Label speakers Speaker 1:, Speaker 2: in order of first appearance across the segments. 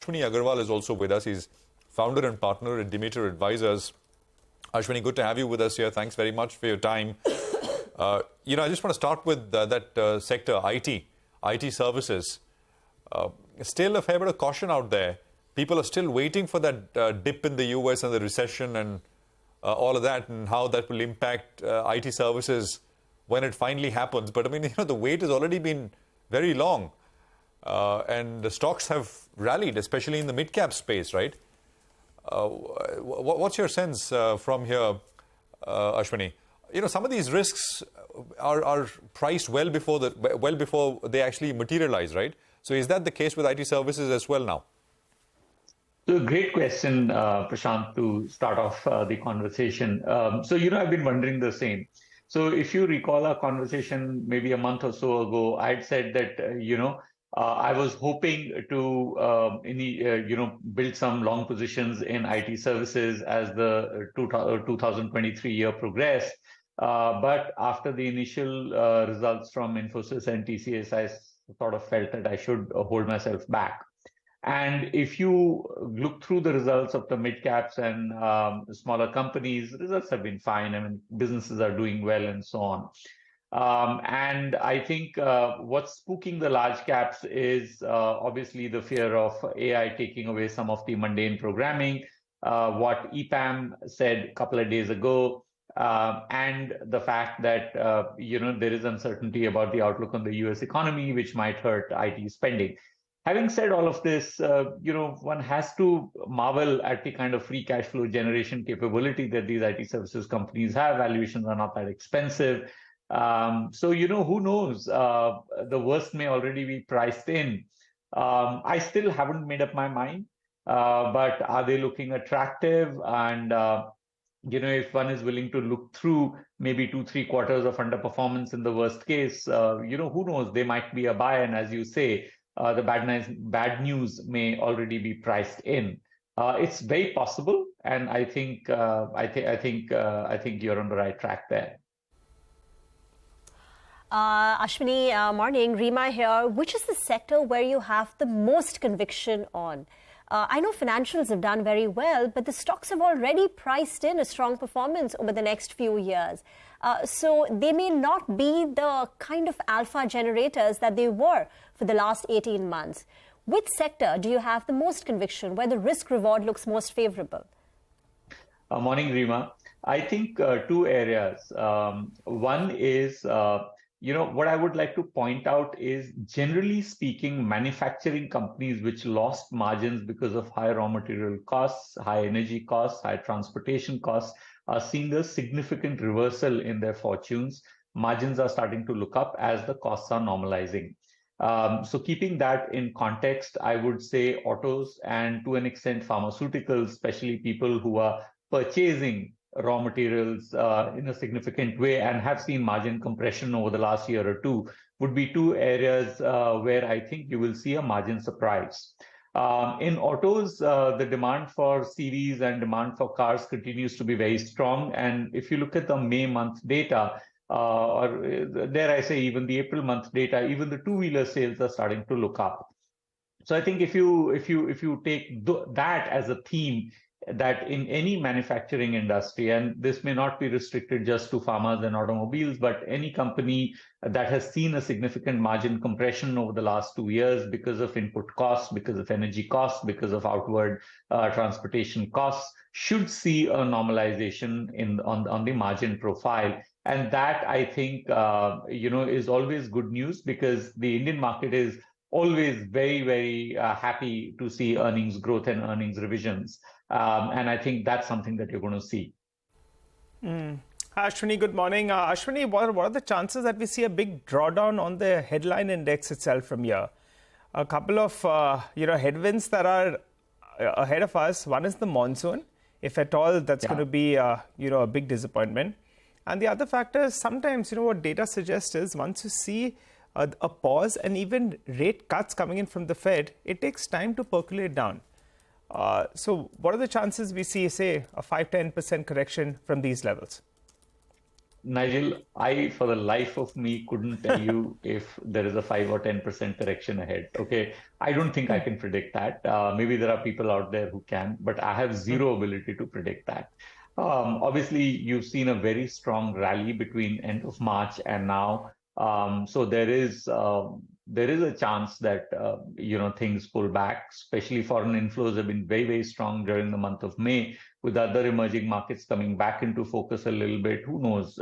Speaker 1: Ashwini Agarwal is also with us. He's founder and partner at Demeter Advisors. Ashwini, good to have you with us here. Thanks very much for your time. I just want to start with that sector, IT services. Still a fair bit of caution out there. People are still waiting for that dip in the US and the recession and all of that, and how that will impact IT services when it finally happens. But I mean, the wait has already been very long. And the stocks have rallied, especially in the mid-cap space, right? What's your sense from here, Ashwini? Some of these risks are priced well before they actually materialize, right? So is that the case with IT services as well now?
Speaker 2: So great question, Prashant, to start off the conversation. I've been wondering the same. So if you recall our conversation maybe a month or so ago, I'd said that, I was hoping to, build some long positions in IT services as the 2023 year progressed. But after the initial results from Infosys and TCS, I sort of felt that I should hold myself back. And if you look through the results of the mid caps and smaller companies, results have been fine. I mean, businesses are doing well and so on. And I think what's spooking the large caps is obviously the fear of AI taking away some of the mundane programming, what EPAM said a couple of days ago, and the fact that, there is uncertainty about the outlook on the US economy, which might hurt IT spending. Having said all of this, one has to marvel at the kind of free cash flow generation capability that these IT services companies have. Valuations are not that expensive. Who knows? The worst may already be priced in. I still haven't made up my mind, but are they looking attractive? And, if one is willing to look through maybe 2-3 quarters of underperformance in the worst case, who knows? They might be a buy. And as you say, the bad news may already be priced in. It's very possible, and I think you're on the right track there.
Speaker 3: Ashwini, morning. Rima here. Which is the sector where you have the most conviction on? I know financials have done very well, but the stocks have already priced in a strong performance over the next few years. So they may not be the kind of alpha generators that they were for the last 18 months. Which sector do you have the most conviction, where the risk-reward looks most favorable?
Speaker 2: Morning, Rima. I think two areas. One is, what I would like to point out is, generally speaking, manufacturing companies which lost margins because of high raw material costs, high energy costs, high transportation costs, are seeing a significant reversal in their fortunes. Margins are starting to look up as the costs are normalizing. So keeping that in context, I would say autos and to an extent pharmaceuticals, especially people who are purchasing raw materials in a significant way and have seen margin compression over the last year or two, would be two areas where I think you will see a margin surprise. In autos, the demand for CVs and demand for cars continues to be very strong. And if you look at the May month data, or dare I say even the April month data, even the two-wheeler sales are starting to look up. So I think if you take that as a theme, that in any manufacturing industry, and this may not be restricted just to farmers and automobiles, but any company that has seen a significant margin compression over the last 2 years because of input costs, because of energy costs, because of outward transportation costs, should see a normalization on the margin profile. And that, I think, is always good news, because the Indian market is always very, very happy to see earnings growth and earnings revisions. And I think that's something that you're going to see.
Speaker 4: Ashwini, good morning. Ashwini, what are the chances that we see a big drawdown on the headline index itself from here? A couple of headwinds that are ahead of us. One is the monsoon. If at all, that's going to be a big disappointment. And the other factor is sometimes, what data suggests is once you see a pause and even rate cuts coming in from the Fed, it takes time to percolate down. So what are the chances we see, say, a 5-10% correction from these levels?
Speaker 2: Nigel, I, for the life of me, couldn't tell you if there is a 5 or 10% correction ahead. Okay. I don't think I can predict that. Maybe there are people out there who can, but I have zero ability to predict that. Obviously, you've seen a very strong rally between end of March and now. So there is a chance that things pull back. Especially foreign inflows have been very, very strong during the month of May, with other emerging markets coming back into focus a little bit. Who knows?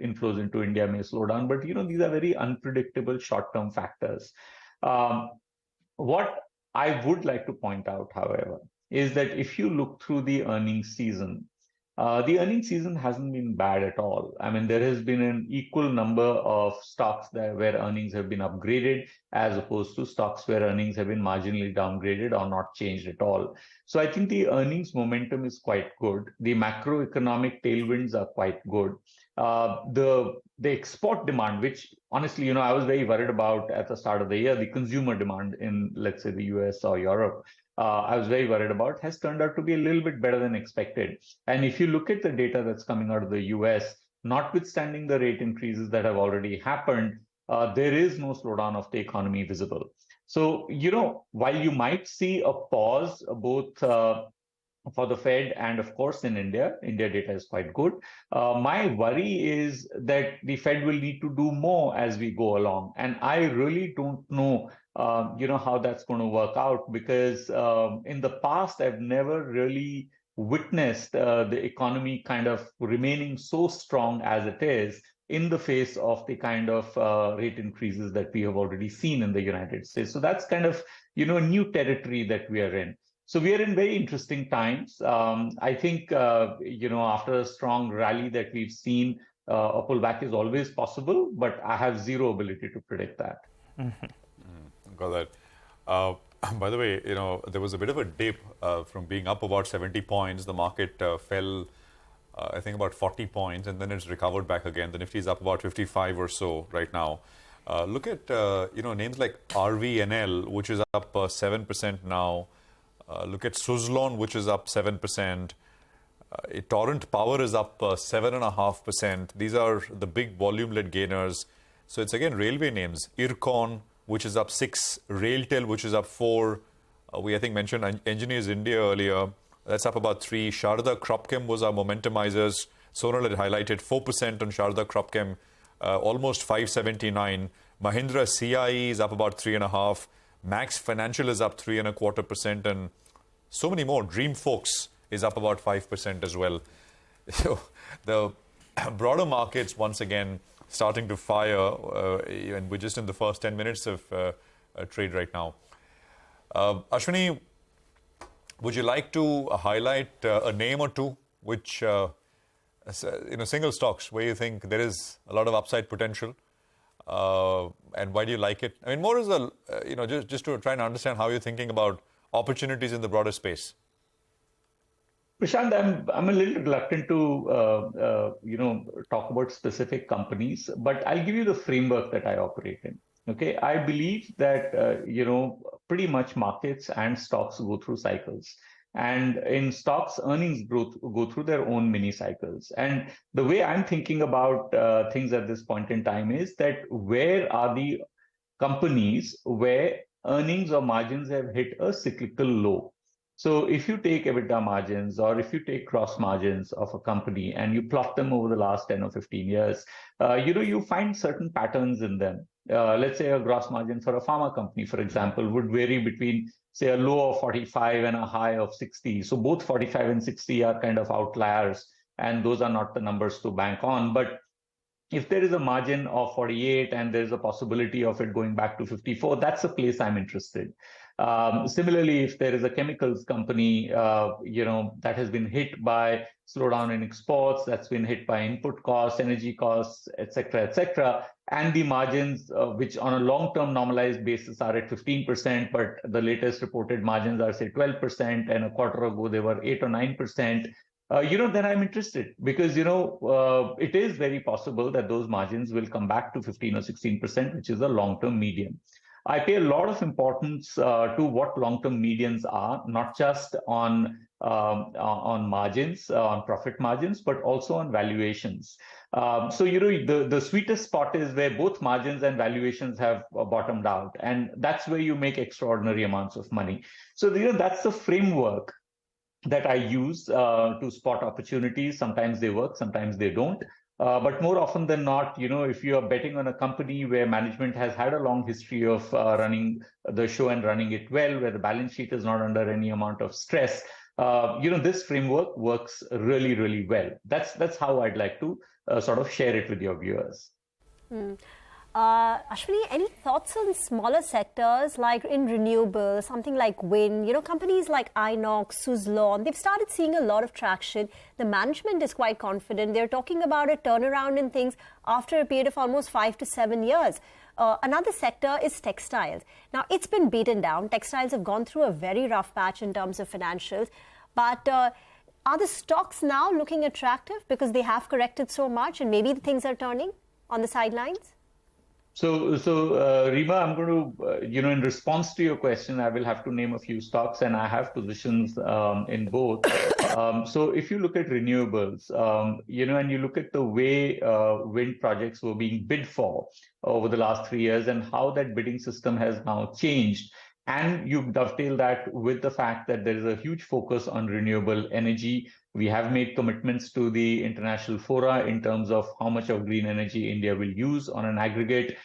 Speaker 2: Inflows into India may slow down, but these are very unpredictable short-term factors. What I would like to point out, however, is that if you look through the earnings season hasn't been bad at all. I mean, there has been an equal number of stocks where earnings have been upgraded as opposed to stocks where earnings have been marginally downgraded or not changed at all. So I think the earnings momentum is quite good. The macroeconomic tailwinds are quite good. The export demand, which honestly, I was very worried about at the start of the year, the consumer demand in, let's say, the US or Europe, I was very worried about, has turned out to be a little bit better than expected. And if you look at the data that's coming out of the US, notwithstanding the rate increases that have already happened, there is no slowdown of the economy visible. So, while you might see a pause both for the Fed and of course in India data is quite good. My worry is that the Fed will need to do more as we go along. And I really don't know, how that's going to work out, because in the past, I've never really witnessed the economy kind of remaining so strong as it is in the face of the kind of rate increases that we have already seen in the United States. So that's kind of, new territory that we are in. So we are in very interesting times. I think, after a strong rally that we've seen, a pullback is always possible, but I have zero ability to predict that.
Speaker 1: Got that. By the way, there was a bit of a dip from being up about 70 points. The market fell, I think, about 40 points, and then it's recovered back again. The Nifty is up about 55 or so right now. Look at, names like RVNL, which is up 7% now. Look at Suzlon, which is up 7%. Torrent Power is up 7.5%. These are the big volume-led gainers. So it's again railway names. Ircon, which is up 6. Railtel, which is up 4. We, I think, mentioned Engineers India earlier. That's up about 3. Sharda Cropchem was our momentumizers. Sonal had highlighted 4% on Sharda Cropchem, almost 579. Mahindra CIE is up about 3.5. Max Financial is up 3.25%, and so many more. Dreamfolks is up about 5% as well. So the broader markets once again starting to fire, and we're just in the first 10 minutes of trade right now. Ashwini, would you like to highlight a name or two which, single stocks where you think there is a lot of upside potential? And why do you like it? I mean, more as a, just to try and understand how you're thinking about opportunities in the broader space.
Speaker 2: Prashant, I'm a little reluctant to talk about specific companies, but I'll give you the framework that I operate in. Okay, I believe that pretty much markets and stocks go through cycles, and in stocks, earnings growth go through their own mini cycles. And the way I'm thinking about things at this point in time is that where are the companies where earnings or margins have hit a cyclical low? So if you take EBITDA margins or if you take gross margins of a company and you plot them over the last 10 or 15 years, you find certain patterns in them. Let's say a gross margin for a pharma company, for example, would vary between, say, a low of 45 and a high of 60. So both 45 and 60 are kind of outliers, and those are not the numbers to bank on. But if there is a margin of 48 and there's a possibility of it going back to 54, that's a place I'm interested. Similarly, if there is a chemicals company, that has been hit by slowdown in exports, that's been hit by input costs, energy costs, et cetera, and the margins, which on a long-term normalized basis are at 15%, but the latest reported margins are, say, 12%, and a quarter ago they were 8 or 9%, then I'm interested, because, it is very possible that those margins will come back to 15 or 16%, which is a long-term median. I pay a lot of importance to what long-term medians are, not just on on margins, on profit margins, but also on valuations. So, the sweetest spot is where both margins and valuations have bottomed out. And that's where you make extraordinary amounts of money. So, that's the framework that I use to spot opportunities. Sometimes they work, sometimes they don't. But more often than not, if you are betting on a company where management has had a long history of running the show and running it well, where the balance sheet is not under any amount of stress, this framework works really, really well. That's how I'd like to sort of share it with your viewers.
Speaker 3: Ashwini, any thoughts on smaller sectors like in renewables, something like wind? Companies like Inox, Suzlon, they've started seeing a lot of traction. The management is quite confident. They're talking about a turnaround in things after a period of almost 5 to 7 years. Another sector is textiles. Now, it's been beaten down. Textiles have gone through a very rough patch in terms of financials. But are the stocks now looking attractive because they have corrected so much and maybe things are turning on the sidelines?
Speaker 2: So, Rima, I'm going to, in response to your question, I will have to name a few stocks, and I have positions in both. So, if you look at renewables, and you look at the way wind projects were being bid for over the last 3 years and how that bidding system has now changed, and you dovetail that with the fact that there is a huge focus on renewable energy. We have made commitments to the international fora in terms of how much of green energy India will use on an aggregate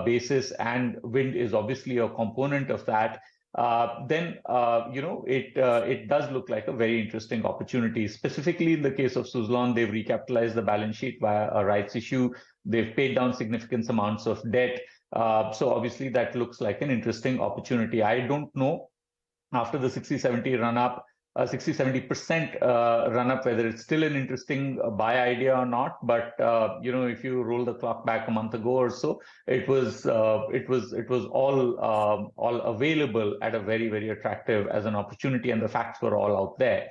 Speaker 2: basis, and wind is obviously a component of that. Then it does look like a very interesting opportunity. Specifically in the case of Suzlon, they've recapitalized the balance sheet via a rights issue. They've paid down significant amounts of debt. So obviously that looks like an interesting opportunity. I don't know after the 60-70 run-up, 60-70% run-up, whether it's still an interesting buy idea or not. But if you roll the clock back a month ago or so, it was all available at a very, very attractive as an opportunity, and the facts were all out there.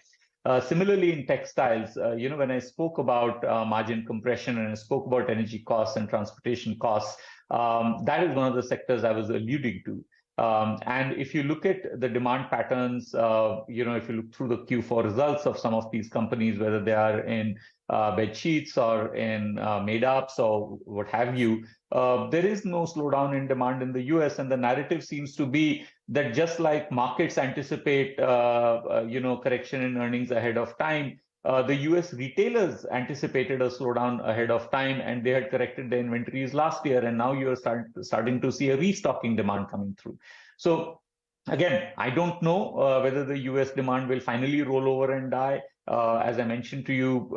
Speaker 2: Similarly, in textiles, when I spoke about margin compression and I spoke about energy costs and transportation costs, that is one of the sectors I was alluding to. And if you look at the demand patterns, if you look through the Q4 results of some of these companies, whether they are in bed sheets or in made-ups or what have you, there is no slowdown in demand in the US. And the narrative seems to be that just like markets anticipate, correction in earnings ahead of time, the US retailers anticipated a slowdown ahead of time, and they had corrected their inventories last year, and now you're starting to see a restocking demand coming through. So again, I don't know whether the US demand will finally roll over and die. As I mentioned to you,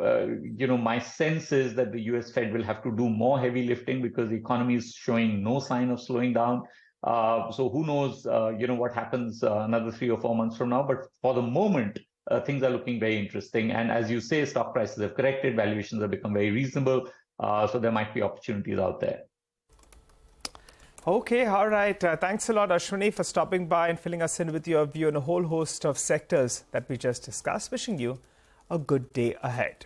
Speaker 2: my sense is that the US Fed will have to do more heavy lifting because the economy is showing no sign of slowing down. So who knows, what happens another 3 or 4 months from now. But for the moment, things are looking very interesting. And as you say, stock prices have corrected, valuations have become very reasonable. So there might be opportunities out there.
Speaker 4: Okay, all right. Thanks a lot, Ashwini, for stopping by and filling us in with your view on a whole host of sectors that we just discussed. Wishing you a good day ahead.